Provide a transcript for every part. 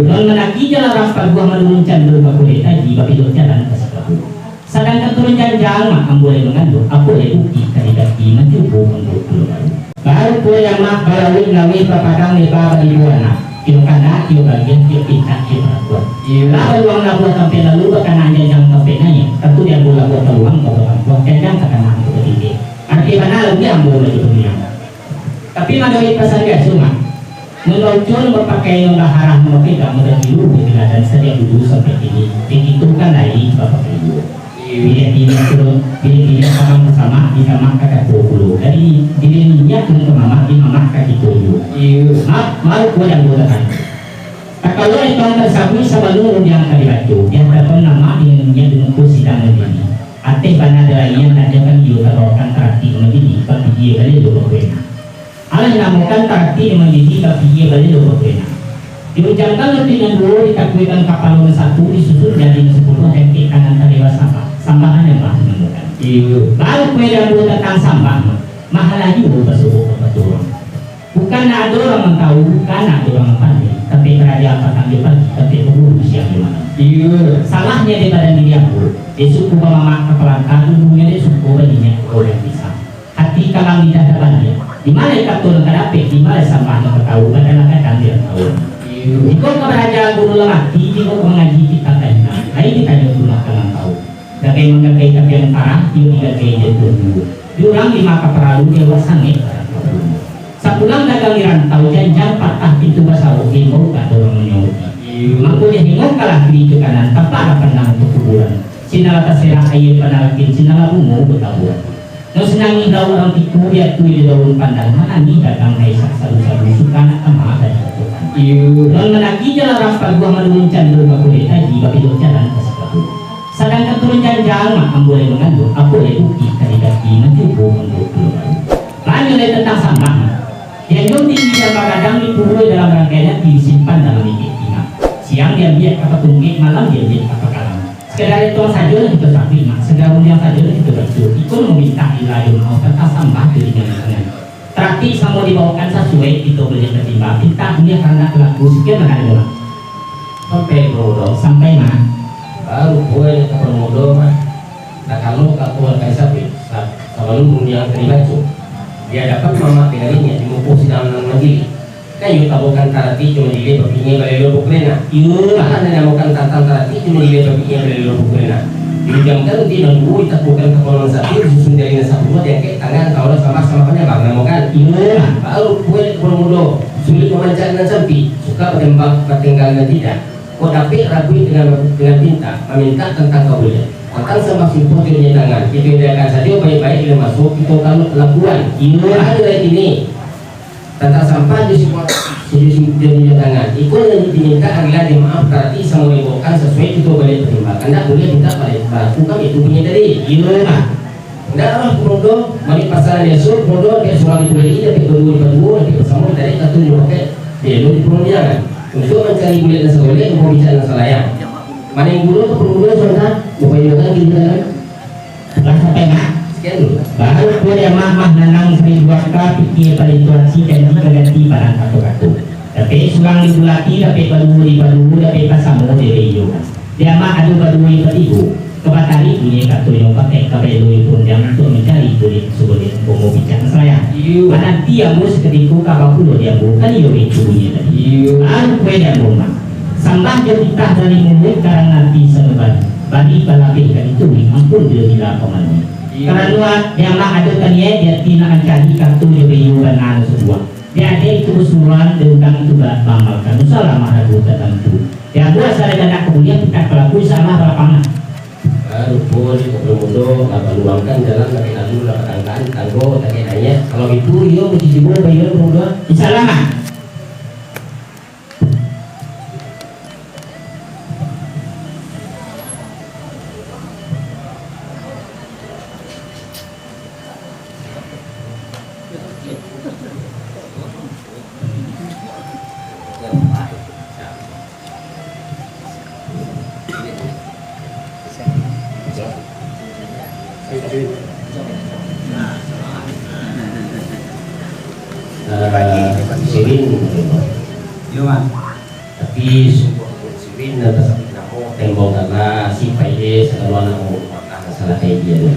Non menaki jalan rapat buah menurun cenderung ke kulit tadi bagi jalan ke sebelah. Sedangkan turun janjang mak boleh mengandung, apa boleh bukti kaki mencukup untuk keluar. Baru kue yang mak balawin lawi papadang lebar di buana. Kilo kanan, kilo bagian, kilo pintar, kilo peraturan. Lalu uang labuh sampai lalu bahkan janjang sampai nanya. Tentu dia boleh buat peluang kalau buat janjang karena untuk ketiga. Arti mana lebih ambil lagi dunia. Tapi madoi pasal dia cuma. Meluncur berpakai nonggaharah memegang menjadi luhur dan setiap dulu sampai ini dihitungkan lagi bapak ibu. Bila tidak orang bersama bisa makan kaki dulu. Dari dirinya turun ke mama di mama kaki dulu. Malu gua yang gua kan. Kalau itu tersabui sebelum yang tadi baca, yang dapat nama dengannya dengan kursi dan begini. Ateh bana yang ada kan dia terorkan terati menjadi bagi dia kali dua berbeda. Allah namakan tarti menjadi bagi dia kali dua berbeda. Diucapkan lebih dengan dua ditakwikan kapal nomor 1 disusun jadi 10 hektik kanan taliwas sampah. Sambahan yang mahal menemukan. Lalu kue yang buat tentang sampah mahal lagi betul. Bukan ada orang yang tahu, bukan ada orang yang pandai. Tapi kerajaan patang dia pagi, tapi berburu siang di mana. Salahnya daripada diri aku. Dia suku mama kepala dulunya dia suku baginya oleh bisa. Hati kalau tidak ada banyak. Di mana katul kadapet, di mana sampahnya ketahu, kadang-kadang dia tahu. Jika kerajaan guru lemati, jika mengaji kita tanya, lain kita juga akan tahu. Dagai menggagai tapi yang parah, dia digagai dia dulu. Diorang di maka peralu dia wasangit. Sepulang dagang di rantau janjang patah pintu basau hingga tak dorong menyogi. Mampu dia hingga kalah kiri ke kanan, tak ada pandang untuk kuburan. Sinala terserah air panalakin, sinala bungo bertaburan. No senangi daun orang tiku dia tui di daun pandang mana ni dagang naisak salu-salu suka nak sama dan jatuhkan. Non menaki jalan rapat buah menurun cenderung ke kulit tadi bagi jalan ke sebelah. Sedangkan turun janjang mak boleh mengandung, apa boleh bukti kaki mencukup untuk keluar. Lanjut dari tentang sampah. Yang tinggi dan kadang dipurui dalam rangkaian disimpan dalam ikat tinggal. Siang dia biar apa tunggik, malam dia biar apa kalam. Sekedar itu saja kita sapi mak, sekedar yang saja kita bersyukur. Ikut meminta ilahi mau tentang sampah dari jangan. Terakhir sama dibawakan sesuai kita boleh tertimba. Minta dia karena pelaku sekian mana sampai mah. Baru boleh ke permodo mah. Nah kalau katuan kayak sapi, sebelum yang terlibat dia dapat mama darinya dimumpung sidang mandiri. Kan yuk tabukan tarati cuma dile baginya balik lubuk lena. Yuk lah ada namakan tantang tarati cuma dile baginya balik lubuk lena. Dijamkan dia nunggu tabukan kepulauan sapi disusun dari nasa buat yang kayak tangan kalau sama-sama bang namakan. Yuk lah baru kue permodo sulit memancarkan sapi suka menembak ketinggalan tidak. Kau dapat ragu dengan tinta meminta tentang kabulian. Tentang sama simpul punya tangan itu diakan saja baik-baik dia masuk itu kalau lakukan ini ada ini tentang sampah di simpul punya tangan itu yang diminta adalah dimaaf berarti sama dibawakan sesuai itu boleh terima karena boleh minta balik batu kan itu punya dari ini lah tidak lah kemudian mari pasaran esok kemudian dia soal itu beli tapi berdua tapi bersama dari satu dipakai dia di perundangan untuk mencari bulan sekolah mau bicara selayang. Mana yang dulu perlu saudara upaya kita lah sampai mah sekian dulu baru dia mah nanang seribu akar pikir perituasi dan ganti barang katu-katu tapi surang dibulati tapi baru tapi pasamu dia dia mah adu baru ibu kebatari punya katu yang pakai kabel pun yang untuk mencari kulit sulit untuk mau bicara saya mana dia mus ketika kabakulo dia bukan itu punya tadi baru dia rumah sambah jadikan dari mulut karena nanti senebat bagi balapin kan itu ampun dia tidak pemani karena yang mah ada kan dia tidak akan cari kartu dari yuran sebuah dia ada itu keseluruhan tentang itu beramalkan salah mah ada tertentu yang buat saya dan kemudian kita pelaku salah lapangan baru boleh bermudo dapat luangkan jalan pakai lalu dapat angkaan tanggo tak hanya kalau itu yo mesti dibawa bayar bermudo insyaallah. Sirin, tapi Win na tasapin ako, tembong na si Paide sa dalawa na mo salah kayak dia.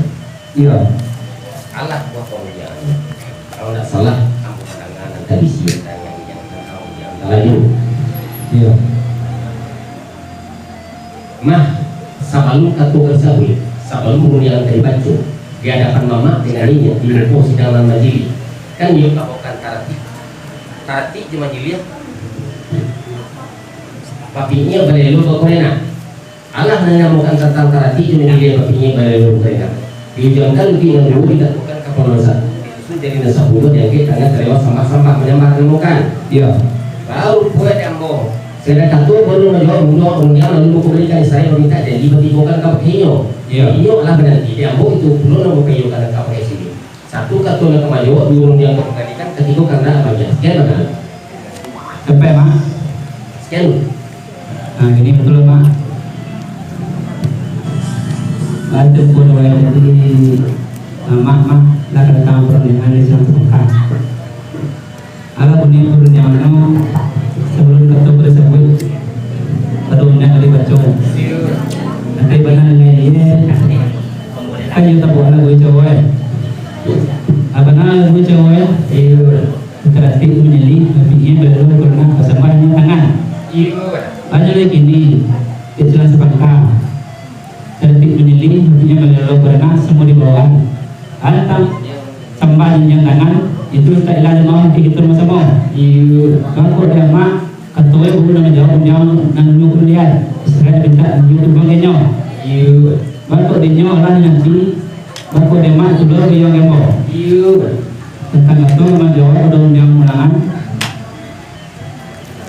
Iya. Allah buat pengujian. Kalau tidak salah, kamu kadang-kadang tadi sih yang tahu yang lalu. Iya. Mah, sabalu katu kerjawi, sabalu kemudian dari baca di hadapan mama dengan ini di muka sidang dan majlis. Kan yuk kabokan tarati di majlis. Papinya balelo bakorena. Allah mengamukan tentang tarati cuma dia papinya balelo bakorena. Diujangan dengan dulu dikatakan kapolosan. Itu jadi nasabulu yang kita tengah terlewat sampah-sampah menyambar temukan. Iya. Baru buat ambo. Saya kata baru menjawab kemudian lalu memberikan saya meminta dan tiba-tiba kan kapio. Iya. Iyo Allah berarti dia ambo itu belum mau kayu karena kapio sini. Satu kata nak kemayo belum dia menggantikan ketika karena apa ya? Sekian mana? Sampai mah? Sekian. Nah ini betul mak. Ada pun orang jadi mak lah kena tahu perniagaan di sana sengkak. Ala punya perniagaan sebelum ketemu tersebut barunya kali baca. Nanti benar ini ayo tak buat lagu cowok. Abang lagu cowok. Terhati menyeli tapi ia belum pernah kesamaan tangan. Ada lagi ni istilah sepangka tertib menyeli dia belum pernah semua di bawah antang sambahan yang kanan itu tak ilah mau kita sama-sama kalau dia mak ketua ibu nak menjawab nang nyukur dia istirahat minta nyukur bangnya kalau dia lah nanti kalau dia mak sudah yang mau tentang itu menjawab udah yang ulangan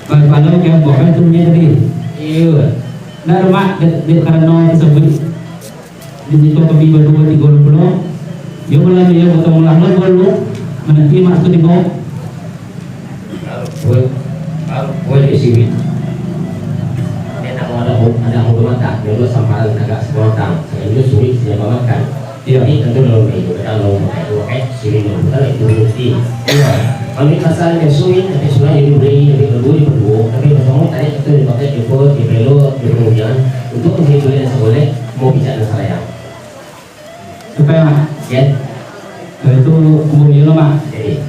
kalau dia bukan itu dia tadi nah rumah di karena tersebut di situ kami berdua 30 dia mulai dia bertemu lama dulu nanti masuk di bawah boleh sih dia nak ada hubungan tak dia sampai agak sekolah tang saya itu sulit siapa makan ini tentu dalam itu kalau pakai sini kalau itu mesti kalau ini pasal yang sulit tapi sebenarnya ini beri lebih berdua tapi bersama tadi itu dipakai di belok di kemudian untuk menghidupkan yang boleh mau bicara saya supaya ya itu umurnya lama jadi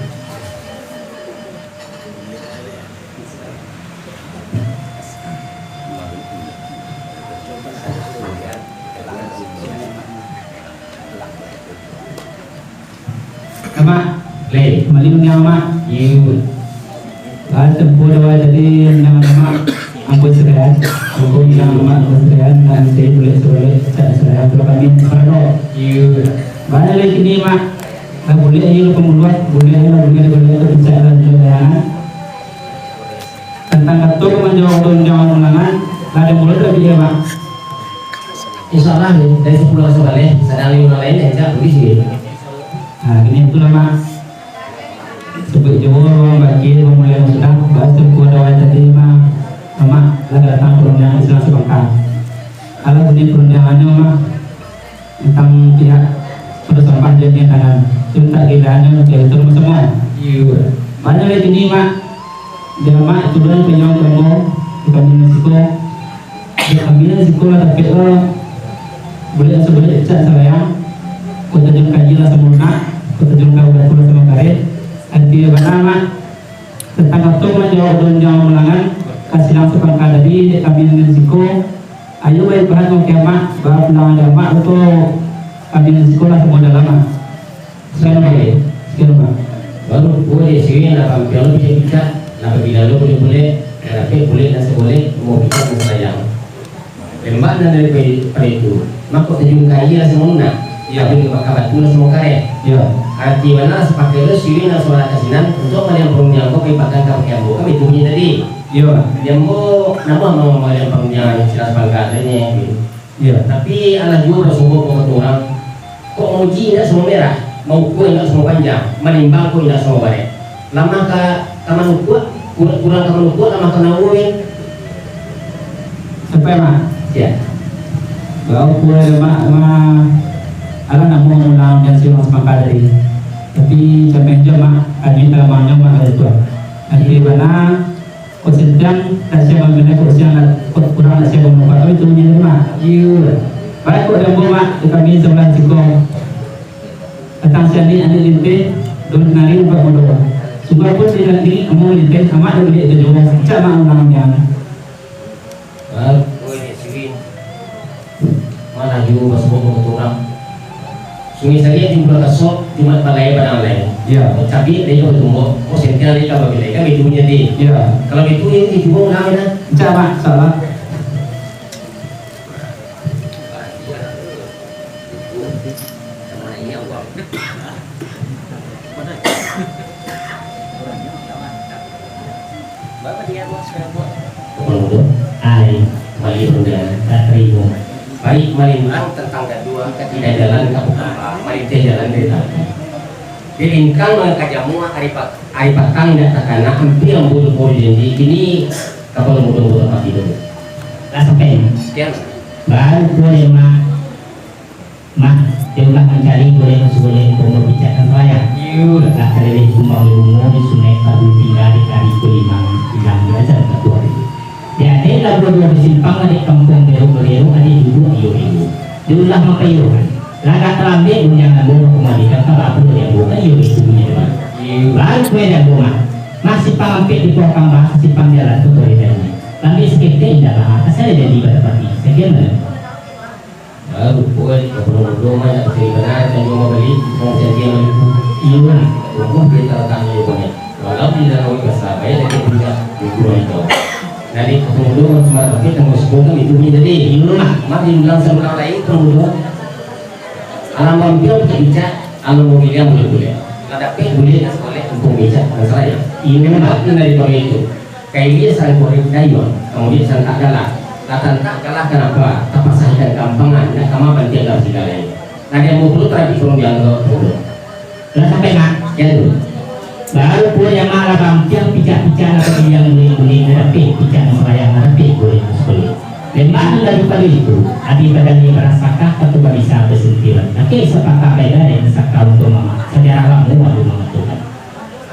apa le malingnya mak you tempoh dah jadi nama ampun seraya ampun nama seraya dan saya boleh seraya kalau kami perlu you banyak lagi ni mak boleh ayo pemuluhan boleh itu bisa lanjutkan tentang kata menjawab ulangan ada mulut lebih ya mak insyaallah dari 10 sekali sedang yang lain yang tidak boleh sih nah ini itulah mak sebut jauh bagi pemulai sudah bahas tempoh dawai tadi mak lah datang perundang Islam sebangka kalau bunyi perundangannya mak tentang pihak sampah jenis kanan cinta gilanya itu semua banyak lagi ni mak dia mak turun penyong kamu bukan risiko dia ambil risiko lah tapi boleh seboleh cat saya kau terjun kaji lah sempurna kau terjun kau betul sama karet nanti benar mak tentang itu menjawab dan jawab ulangan kasih langsung pangkat tadi ambil risiko ayo baik bahan kau kiamat bahan ulangan mak untuk ambil sekolah semua dah lama. Sekian baru boleh sini nak ambil bisa kita nak bila lo boleh tapi boleh dan seboleh mau kita sayang. Lembak dan daripada itu maka terjun kaya lah semua nak. Ya jadi bakal batu lah semua kaya. Ya. Arti mana sepakai lo sini nak suara kasinan untuk yang perundang kau pakai kau kiambo kami punya tadi. Ya. Yang nama mau yang perundang jelas pangkatnya. Ya. Tapi anak juga bersumber orang kok mau ji tidak semua merah, mau kue tidak semua panjang, menimbang kue tidak semua baik. Lama ke kaman kuat, kurang kaman kuat, lama ke nawuin. Sampai mah? Ya. Bawa kue mak alam nak mau ulang dan silang semangka dari. Tapi sampai jam mak, kami dalam banyak mak ada tu. Nanti mana sedang kasih bagaimana kursian kurang kasih bagaimana tapi itu nya mah iya baik kok ada buat kami sebelah cikong datang sini ada lintas don nari pak bodoh suka pun tidak di kamu lintas sama ada dia itu juga sama orangnya mana juga masuk ke orang sungai saya jumlah kasok cuma balai pada lain ya tapi dia juga tunggu oh sentiasa dia kalau bila kan itu punya dia ya kalau itu ini juga namanya sama salah Ai, Mali udah Katribo. baik mari ulang tentang kedua tidak jalan kamu mari teh jalan dari tadi dilingkang mengkajamu hari patang dan takana hampir bulu janji ini kapal mudah apa itu Sampai sekian baru boleh mah jauhlah mencari boleh masuk boleh pembicaraan raya. iya Lah kali cuma lumur di sungai Kadu tinggal di kali kelima hilang belajar ketua itu. Ya dia lagu dua simpang di kampung Beru ada dulu iyo. Diulah makayo kan. Laga terambil yang lagu kembalikan kalau aku yang bukan iyo itu punya depan. Baru kue yang bunga masih pangampit di pohon bahasa simpang jalan tuh dari tadi. Tapi sekitar tidak lah asal jadi pada pagi. Sekian lah. baru buat kapal mudah banyak benar dan juga beli mau jadi yang Iyo lah. umum kita tanya banyak walau di dalam bahasa bayar tapi tidak dikurang itu dari kemudian cuma pakai tanggung sebutkan itu jadi Iyo lah. mari ulang sama lain kemudian alam mampir kita bicara alam mobil yang boleh ada pun boleh sekolah untuk bicara masalah ya ini makna dari itu kayak dia saling korek dayon kemudian sang tak kalah latan tak kalah kenapa terpasahkan gampangan nak kama bantian dalam segala ini nah dia mau perlu terapi kalau dianggap bodoh Lah sampai nak. ya tu Baru pun yang malah bangkian pijak-pijak lagi yang boleh tapi pijak seraya tapi boleh boleh. Dan mana daripada itu, adi badannya merasakan atau bisa bersentiran. Oke, sepakat beda dan sakau untuk mama. Sejarah lama waktu mama Tuhan.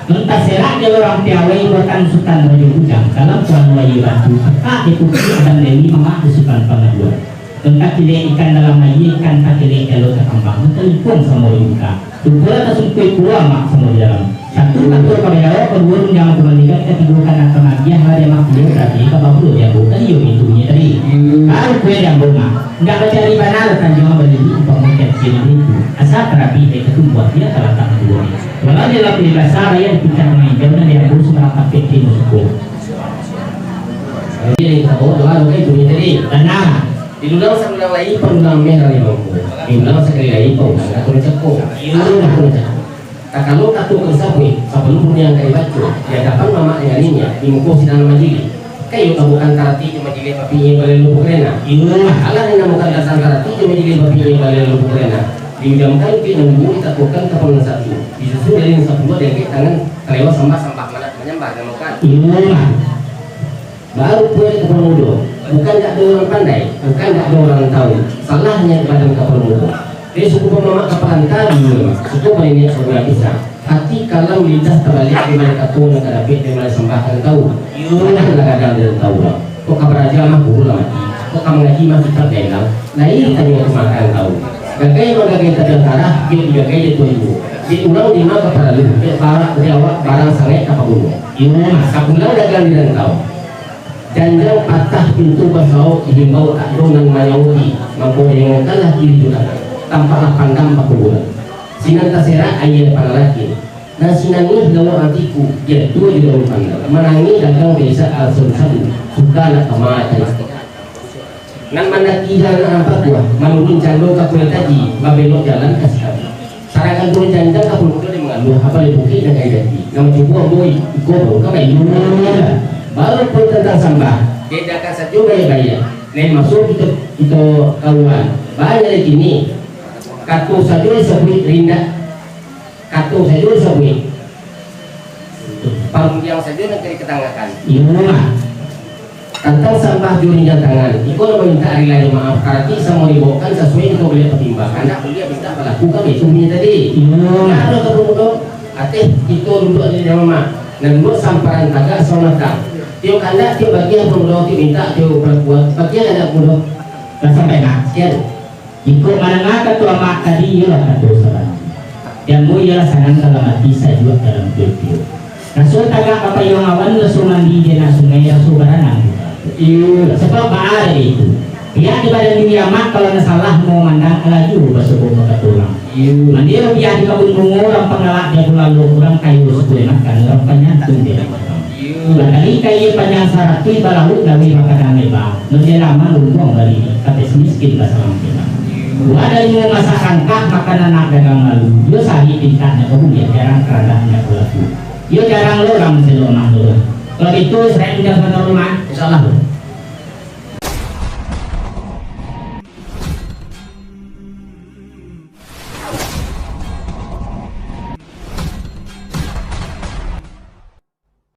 Entah serak dia orang piawai buatan sultan baju ujang dalam tuan wayu batu. Kakak dipukul dan dewi mama sultan pengaduan. Entah tidak ikan dalam air ikan tak tidak jalur terkembang. Telepon sama yuka. Dua atas untuk pulang mak sama dalam. Satu kantor karyawan kedua jangan kembalikan kita tidurkan atau nabiah hari mak dia tadi kalau perlu dia bukan iyo itu punya tadi. Baru kue yang bunga. Enggak mencari banal kan cuma beli untuk mengkecil itu. Asal terapi dia ketumbuhan dia telah tak kedua. Walau dia lapis bahasa yang kita main jangan dia harus merangkap PT musuh. jadi kita bawa doa doa itu jadi Tenang. diulang sekali lagi perulang merah yang mampu diulang sekali lagi perulang atau cekok atau cekok tak kalau katu bersapi sebelum punya kayak baju di hadapan mama yang lainnya di muka sidang majili kayu bukan karati cuma majili papinya balai lubuk rena Iya. Allah yang namukan dasar karati cuma majili papinya balai lubuk rena diudamkan ke nunggu ditakutkan ke penuh satu disusul dari yang sepuluh dan ke tangan kelewat sampah mana menyembah namukan Iya. baru kue kapal muda bukan tak ada orang pandai bukan tak ada orang tahu salahnya badan kapal muda dia suku pemamak kapalan tadi suku ini sudah bisa hati kalau lidah terbalik di mana katu yang kadapit di mana sembahkan tahu mana nak kadang dia tahu lah kok kabar aja mah guru lah mati kok kamu ngaji mah kita pegang nah ini tadi yang makan tahu gagai mah gagai tentara dia gagai dia tuh ibu diulang di mana kepada lu barang sangai kapal gunung Iya. kapulang dagang di tahu janjang patah pintu basau himbau tak dongan mayauti mampu yang kalah kiri juga tampaklah pandang pakai bulan sinan tasera ayah para laki dan sinan ini dalam artiku dia dua di dalam pandang menangi dagang desa al-sulsan suka nak kemana nan mandaki jalan apa gua menurun candong ke kulit tadi babelok jalan kasih kami sarangan turun janjang ke pulau dia mengaluh apa di bukit dan kayak tadi nama cukup boy ikut ke bayi baru pun tentang sampah bedakan saja bayar lain masuk itu kawan banyak di sini katu saja disebut rinda katu saja disebut yang saja nak diketanggakan Iya. tentang sampah juri tangan ikut meminta hari lain maaf karena sama dibawakan sesuai itu boleh pertimbangkan anda boleh minta melakukan itu punya tadi Iya. ada ketemu ateh itu duduk di dalam mak dan duduk samparan taga sonata Tio kanda, tio bagian pemulung, tio minta, tio perbuat, bagian ada pemulung. sampai nak Sekian. ikut menengah ketua mak tadi ialah ketua saran yang mu ialah sanang dalam hati saya juga dalam video rasul tagak apa yang awan rasul mandi dia nak sungai rasul beranang iya sebab ada itu pihak di badan dunia mak kalau salah mau mandang lagi bersebuah ketulang Iya. mandi pihak di kabun bungo orang pengalak dia pulang lo kurang kayu sepuluh makan orang penyantung dia kali kayu panjang sarati balahu gawi makanan leba lebih lama lumbung dari kata miskin bahasa orang kita ada yang masakan kah makanan anak dagang lalu dia sahih tingkatnya kemudian jarang keradanya pelaku dia jarang lo orang selama lo kalau itu saya punya sebentar rumah Insyaallah.